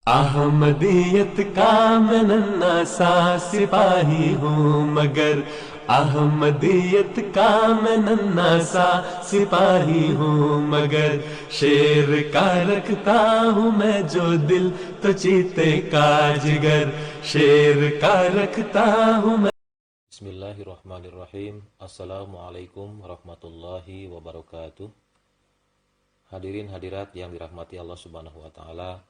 अहमदियत का मैं नन्हा सा सिपाही हूँ मगर अहमदियत का मैं नन्हा सा सिपाही हूँ मगर शेर का रखता हूँ मैं जो दिल तो चीते का जिगर शेर का रखता हूँ मैं। Bismillahirrahmanirrahim. Assalamualaikum warahmatullahi wabarakatuh. Hadirin hadirat yang dirahmati Allah Subhanahu wa taala.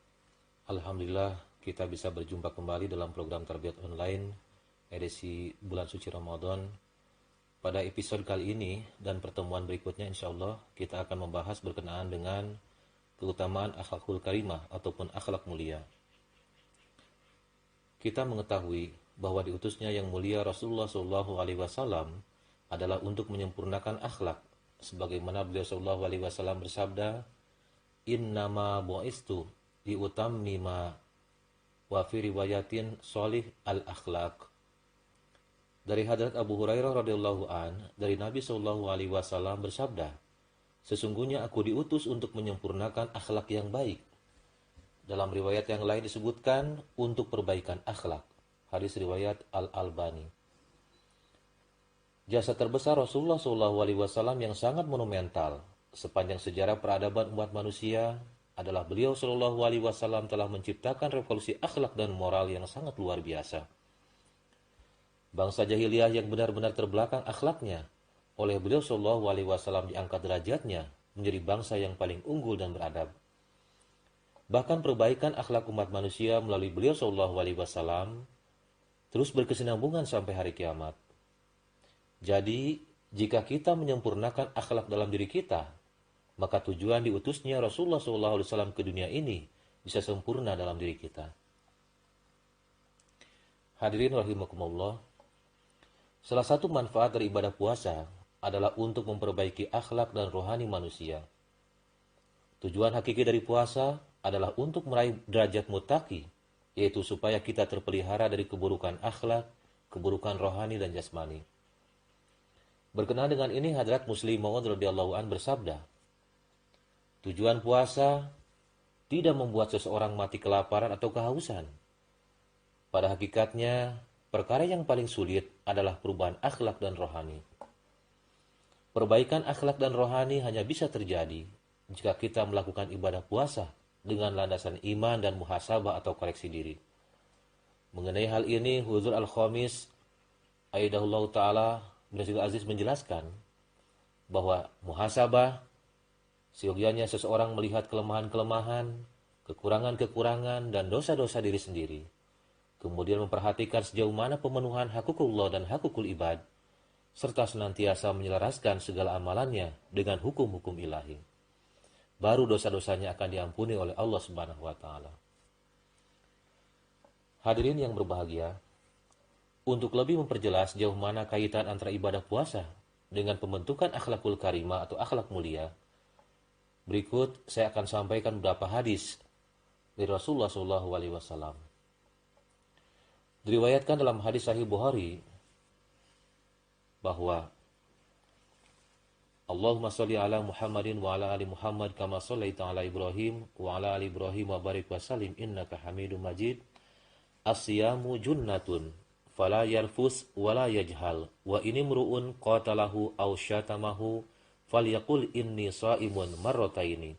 Alhamdulillah kita bisa berjumpa kembali dalam program Tarbiyat Online edisi bulan suci Ramadan. Pada episode kali ini dan pertemuan berikutnya insyaallah kita akan membahas berkenaan dengan keutamaan akhlakul karimah ataupun akhlak mulia. Kita mengetahui bahwa diutusnya yang mulia Rasulullah SAW adalah untuk menyempurnakan akhlak, sebagaimana beliau SAW bersabda, "Innama bu'istu liutammima wa fi riwayatin sholih al-akhlaq." Dari hadrat Abu Hurairah radhiyallahu an, dari Nabi SAW bersabda, "Sesungguhnya aku diutus untuk menyempurnakan akhlak yang baik." Dalam riwayat yang lain disebutkan untuk perbaikan akhlak. Hadis riwayat Al-Albani. Jasa terbesar Rasulullah SAW yang sangat monumental sepanjang sejarah peradaban umat manusia adalah beliau SAW telah menciptakan revolusi akhlak dan moral yang sangat luar biasa. Bangsa jahiliyah yang benar-benar terbelakang akhlaknya, oleh beliau SAW diangkat derajatnya menjadi bangsa yang paling unggul dan beradab. Bahkan perbaikan akhlak umat manusia melalui beliau SAW terus berkesinambungan sampai hari kiamat. Jadi, jika kita menyempurnakan akhlak dalam diri kita, maka tujuan diutusnya Rasulullah SAW ke dunia ini bisa sempurna dalam diri kita. Hadirin rahimakumullah, salah satu manfaat dari ibadah puasa adalah untuk memperbaiki akhlak dan rohani manusia. Tujuan hakiki dari puasa adalah untuk meraih derajat muttaqi, yaitu supaya kita terpelihara dari keburukan akhlak, keburukan rohani dan jasmani. Berkenaan dengan ini, Hadrat Muslim Maud radhiyallahu an bersabda, tujuan puasa tidak membuat seseorang mati kelaparan atau kehausan. Pada hakikatnya, perkara yang paling sulit adalah perubahan akhlak dan rohani. Perbaikan akhlak dan rohani hanya bisa terjadi jika kita melakukan ibadah puasa dengan landasan iman dan muhasabah atau koreksi diri. Mengenai hal ini, Huzur Al-Khamis Aidahullah Ta'ala Bnazil Aziz menjelaskan bahwa muhasabah seyogianya seseorang melihat kelemahan-kelemahan, kekurangan-kekurangan, dan dosa-dosa diri sendiri. Kemudian memperhatikan sejauh mana pemenuhan hakukullah dan hakukul ibad, serta senantiasa menyelaraskan segala amalannya dengan hukum-hukum ilahi. Baru dosa-dosanya akan diampuni oleh Allah Subhanahu wa taala. Hadirin yang berbahagia, untuk lebih memperjelas jauh mana kaitan antara ibadah puasa dengan pembentukan akhlakul karimah atau akhlak mulia, berikut saya akan sampaikan beberapa hadis dari Rasulullah SAW. Diriwayatkan dalam hadis Sahih Bukhari bahwa Allahumma sholli ala Muhammadin wa ala ali Muhammad kama shallaita ala Ibrahim wa ala ali Ibrahim wa barik wa sallim innaka Hamidum Majid. As-siyamu junnatun fala yarfus wa la yajhal wa inimru'un qatalahu aw syatamahu falyaqul inni shaimun marrataini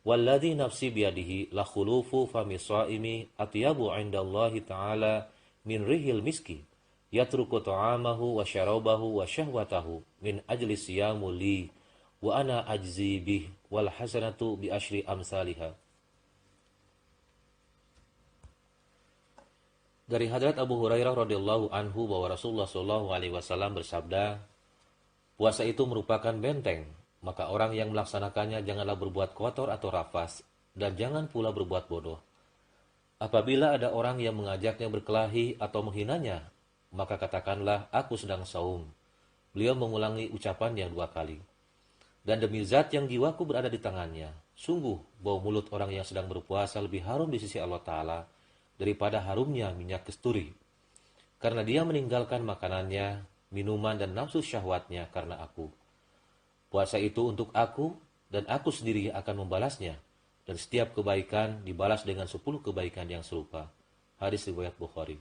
walladzi nafsi biyadihi la khulufu fami shaimi atyabu 'indallahi ta'ala min rihil miski yatruku ta'amahu wa syarabahu wa syahwatahu min ajli siyamu li wa ana ajzi bih wal hasanatu bi asyri amsalihah. Dari hadrat Abu Hurairah radhiyallahu anhu bahwa Rasulullah SAW bersabda, puasa itu merupakan benteng, maka orang yang melaksanakannya janganlah berbuat kotor atau rafas dan jangan pula berbuat bodoh. Apabila ada orang yang mengajaknya berkelahi atau menghinanya, maka katakanlah, aku sedang saum. Beliau mengulangi ucapannya 2 kali. Dan demi zat yang jiwaku berada di tangannya, sungguh bau mulut orang yang sedang berpuasa lebih harum di sisi Allah Ta'ala daripada harumnya minyak kesturi. Karena dia meninggalkan makanannya, minuman dan nafsu syahwatnya karena aku. Puasa itu untuk aku dan aku sendiri akan membalasnya dan setiap kebaikan dibalas dengan 10 kebaikan yang serupa. Hadis riwayat Bukhari.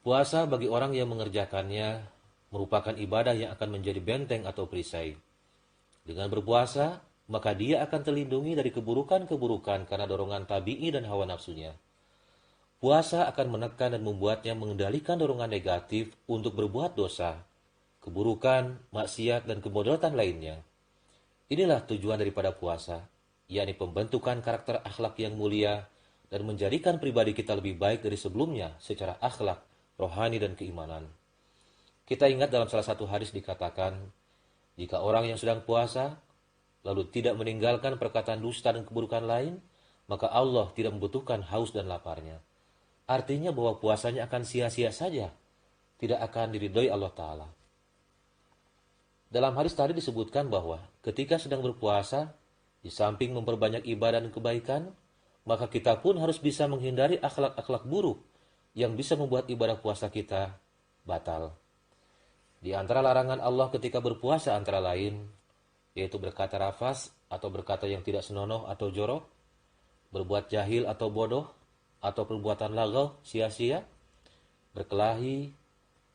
Puasa bagi orang yang mengerjakannya merupakan ibadah yang akan menjadi benteng atau perisai. Dengan berpuasa, maka dia akan terlindungi dari keburukan-keburukan karena dorongan tabi'i dan hawa nafsunya. Puasa akan menekan dan membuatnya mengendalikan dorongan negatif untuk berbuat dosa, keburukan, maksiat, dan kemudaratan lainnya. Inilah tujuan daripada puasa, yakni pembentukan karakter akhlak yang mulia dan menjadikan pribadi kita lebih baik dari sebelumnya secara akhlak, rohani, dan keimanan. Kita ingat dalam salah satu hadis dikatakan, jika orang yang sedang puasa, lalu tidak meninggalkan perkataan dusta dan keburukan lain, maka Allah tidak membutuhkan haus dan laparnya. Artinya bahwa puasanya akan sia-sia saja, tidak akan diridhoi Allah Ta'ala. Dalam hadis tadi disebutkan bahwa ketika sedang berpuasa, di samping memperbanyak ibadah dan kebaikan, maka kita pun harus bisa menghindari akhlak-akhlak buruk yang bisa membuat ibadah puasa kita batal. Di antara larangan Allah ketika berpuasa antara lain, yaitu berkata rafas atau berkata yang tidak senonoh atau jorok, berbuat jahil atau bodoh, atau perbuatan lagaw sia-sia, berkelahi,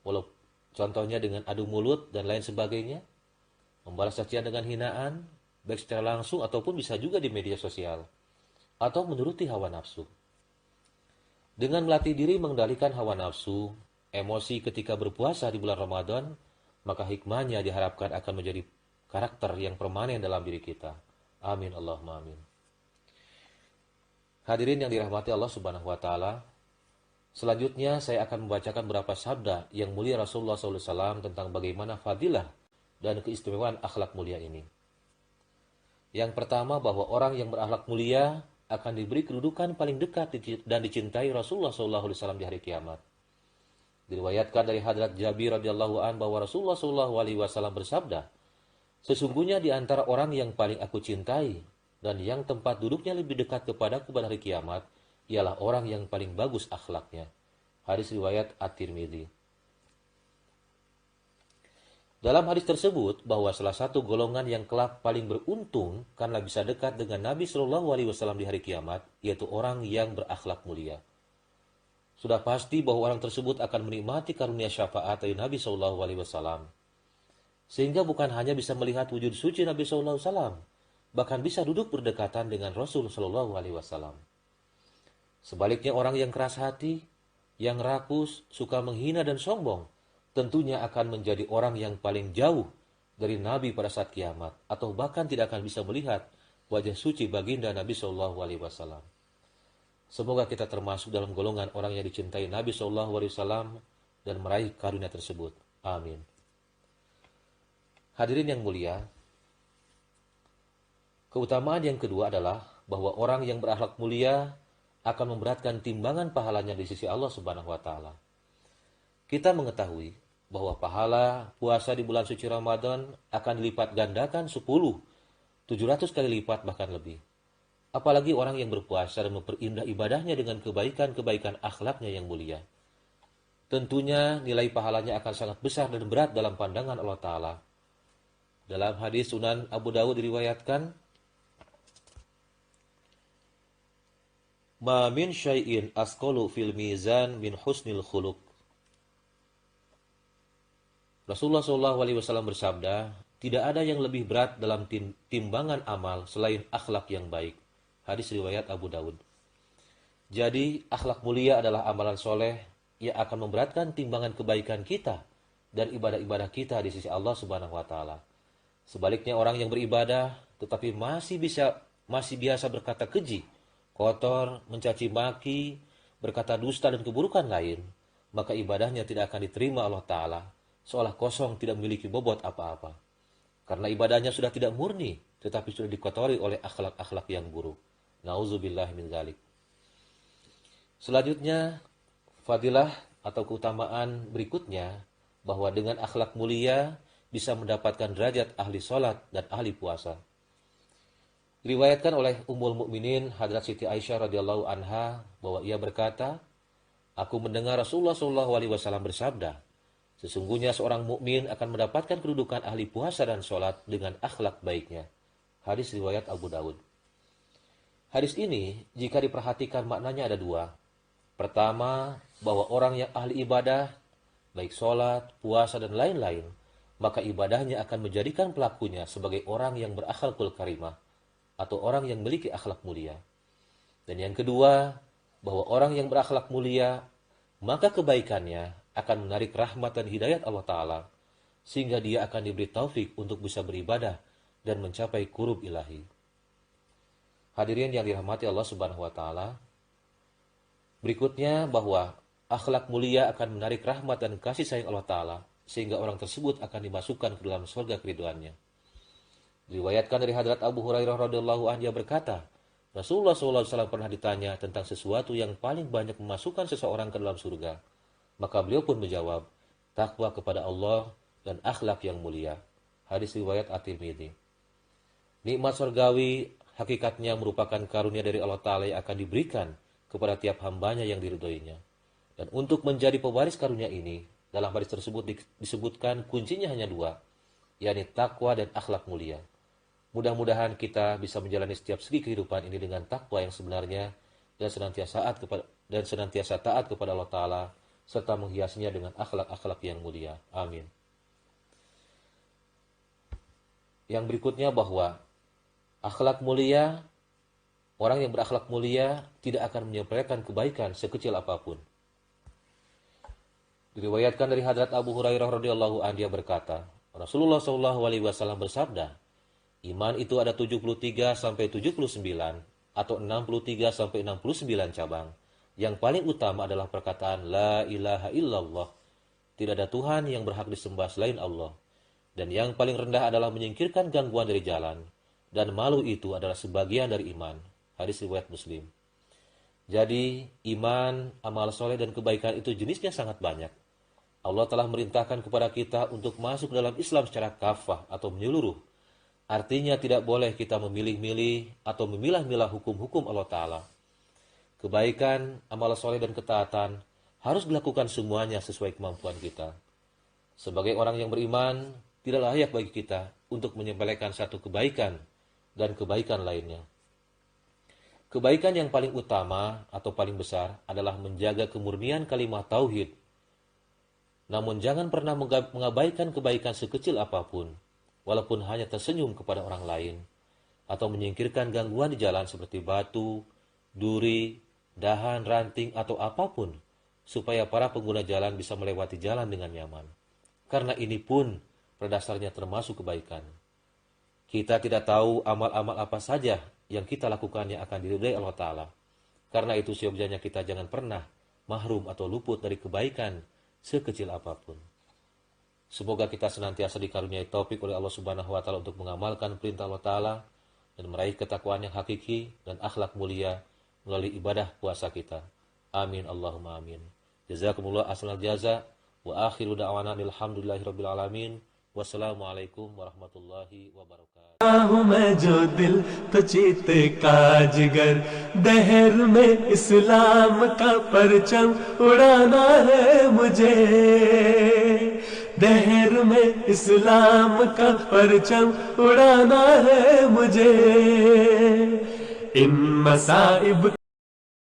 walau contohnya dengan adu mulut dan lain sebagainya, membalas cacian dengan hinaan, baik secara langsung ataupun bisa juga di media sosial, atau menuruti hawa nafsu. Dengan melatih diri mengendalikan hawa nafsu, emosi ketika berpuasa di bulan Ramadan, maka hikmahnya diharapkan akan menjadi karakter yang permanen dalam diri kita. Amin Allahumma amin. Hadirin yang dirahmati Allah Subhanahu wa taala, selanjutnya saya akan membacakan beberapa sabda yang mulia Rasulullah SAW tentang bagaimana fadilah dan keistimewaan akhlak mulia ini. Yang pertama, bahwa orang yang berakhlak mulia akan diberi kedudukan paling dekat dan dicintai Rasulullah SAW di hari kiamat. Diriwayatkan dari Hadrat Jabir radhiyallahu an bahwa Rasulullah SAW bersabda, sesungguhnya di antara orang yang paling aku cintai dan yang tempat duduknya lebih dekat kepadaku pada hari kiamat ialah orang yang paling bagus akhlaknya. Hadis riwayat At-Tirmidzi. Dalam hadis tersebut bahwa salah satu golongan yang kelak paling beruntung karena bisa dekat dengan Nabi Shallallahu Alaihi Wasallam di hari kiamat yaitu orang yang berakhlak mulia. Sudah pasti bahwa orang tersebut akan menikmati karunia syafaat dari Nabi Shallallahu Alaihi Wasallam, sehingga bukan hanya bisa melihat wujud suci Nabi Shallallahu Alaihi Wasallam, bahkan bisa duduk berdekatan dengan Rasul Shallallahu Alaihi Wasallam. Sebaliknya orang yang keras hati, yang rakus, suka menghina dan sombong, tentunya akan menjadi orang yang paling jauh dari Nabi pada saat kiamat, atau bahkan tidak akan bisa melihat wajah suci baginda Nabi Shallallahu Alaihi Wasallam. Semoga kita termasuk dalam golongan orang yang dicintai Nabi Shallallahu Alaihi Wasallam dan meraih karunia tersebut. Amin. Hadirin yang mulia, keutamaan yang kedua adalah bahwa orang yang berakhlak mulia akan memberatkan timbangan pahalanya di sisi Allah Subhanahu wa taala. Kita mengetahui bahwa pahala puasa di bulan suci Ramadan akan dilipat gandakan 10, 700 kali lipat bahkan lebih. Apalagi orang yang berpuasa dan memperindah ibadahnya dengan kebaikan-kebaikan akhlaknya yang mulia. Tentunya nilai pahalanya akan sangat besar dan berat dalam pandangan Allah Ta'ala. Dalam hadis Sunan Abu Dawud diriwayatkan, Ma min syai'in asqalu fil mizan min husnil khuluq. Rasulullah SAW bersabda, tidak ada yang lebih berat dalam timbangan amal selain akhlak yang baik. Hadis riwayat Abu Dawud. Jadi, akhlak mulia adalah amalan soleh yang akan memberatkan timbangan kebaikan kita dan ibadah-ibadah kita di sisi Allah Subhanahu wa taala. Sebaliknya orang yang beribadah tetapi masih biasa berkata keji, kotor, mencaci maki, berkata dusta dan keburukan lain, maka ibadahnya tidak akan diterima Allah Ta'ala, seolah kosong tidak memiliki bobot apa-apa. Karena ibadahnya sudah tidak murni, tetapi sudah dikotori oleh akhlak-akhlak yang buruk. Nauzubillah min dzalik. Selanjutnya, fadilah atau keutamaan berikutnya, bahwa dengan akhlak mulia bisa mendapatkan derajat ahli sholat dan ahli puasa. Diriwayatkan oleh Ummul Mukminin Hadrat Siti Aisyah radhiyallahu anha bahwa ia berkata, aku mendengar Rasulullah SAW bersabda, sesungguhnya seorang mukmin akan mendapatkan kedudukan ahli puasa dan sholat dengan akhlak baiknya. Hadis riwayat Abu Dawud. Hadis ini jika diperhatikan maknanya ada dua. Pertama, bahwa orang yang ahli ibadah, baik sholat, puasa, dan lain-lain, maka ibadahnya akan menjadikan pelakunya sebagai orang yang berakhlakul karimah, atau orang yang memiliki akhlak mulia. Dan yang kedua, bahwa orang yang berakhlak mulia, maka kebaikannya akan menarik rahmat dan hidayat Allah Ta'ala, sehingga dia akan diberi taufik untuk bisa beribadah dan mencapai qurub ilahi. Hadirin yang dirahmati Allah Subhanahu wa Ta'ala, berikutnya bahwa akhlak mulia akan menarik rahmat dan kasih sayang Allah Ta'ala, sehingga orang tersebut akan dimasukkan ke dalam surga keridhaannya. Diriwayatkan dari Hadrat Abu Hurairah radhiyallahu anhu, dia berkata, Rasulullah SAW pernah ditanya tentang sesuatu yang paling banyak memasukkan seseorang ke dalam surga. Maka beliau pun menjawab, takwa kepada Allah dan akhlak yang mulia. Hadis riwayat At-Tirmidzi. Nikmat surgawi hakikatnya merupakan karunia dari Allah Ta'ala yang akan diberikan kepada tiap hambanya yang diridhoinya. Dan untuk menjadi pewaris karunia ini, dalam hadis tersebut disebutkan kuncinya hanya dua, yakni takwa dan akhlak mulia. Mudah-mudahan kita bisa menjalani setiap segi kehidupan ini dengan takwa yang sebenarnya dan senantiasa taat kepada Allah Ta'ala, serta menghiasnya dengan akhlak-akhlak yang mulia. Amin. Yang berikutnya bahwa akhlak mulia, orang yang berakhlak mulia tidak akan menyepelekan kebaikan sekecil apapun. Diriwayatkan dari Hadrat Abu Hurairah radhiyallahu anhu, dia berkata, Rasulullah SAW bersabda, iman itu ada 73 sampai 79 atau 63 sampai 69 cabang. Yang paling utama adalah perkataan la ilaha illallah, tidak ada Tuhan yang berhak disembah selain Allah. Dan yang paling rendah adalah menyingkirkan gangguan dari jalan, dan malu itu adalah sebagian dari iman. Hadis riwayat Muslim. Jadi, iman, amal soleh, dan kebaikan itu jenisnya sangat banyak. Allah telah merintahkan kepada kita untuk masuk dalam Islam secara kafah atau menyeluruh. Artinya tidak boleh kita memilih-milih atau memilah-milah hukum-hukum Allah Ta'ala. Kebaikan, amal soleh, dan ketaatan harus dilakukan semuanya sesuai kemampuan kita. Sebagai orang yang beriman, tidak layak bagi kita untuk menyepelekan satu kebaikan dan kebaikan lainnya. Kebaikan yang paling utama atau paling besar adalah menjaga kemurnian kalimat tauhid. Namun jangan pernah mengabaikan kebaikan sekecil apapun, walaupun hanya tersenyum kepada orang lain, atau menyingkirkan gangguan di jalan seperti batu, duri, dahan, ranting, atau apapun, supaya para pengguna jalan bisa melewati jalan dengan nyaman. Karena ini pun pada dasarnya termasuk kebaikan. Kita tidak tahu amal-amal apa saja yang kita lakukan yang akan diridhai Allah Ta'ala. Karena itu seyogyanya kita jangan pernah mahrum atau luput dari kebaikan sekecil apapun. Semoga kita senantiasa dikaruniai taufik oleh Allah Subhanahu wa Ta'ala untuk mengamalkan perintah Allah Ta'ala dan meraih ketakwaan yang hakiki dan akhlak mulia melalui ibadah puasa kita. Amin Allahumma amin. Jazakumullah ahsanal jaza wa akhiru da'wana alhamdulillahirabbil alamin. Wassalamualaikum warahmatullahi wabarakatuh. मैं जो दिल तो चीत का जिगर, दहर में इस्लाम का परचम उड़ाना है मुझे, दहर में इस्लाम का परचम उड़ाना है मुझे। इन मसाइब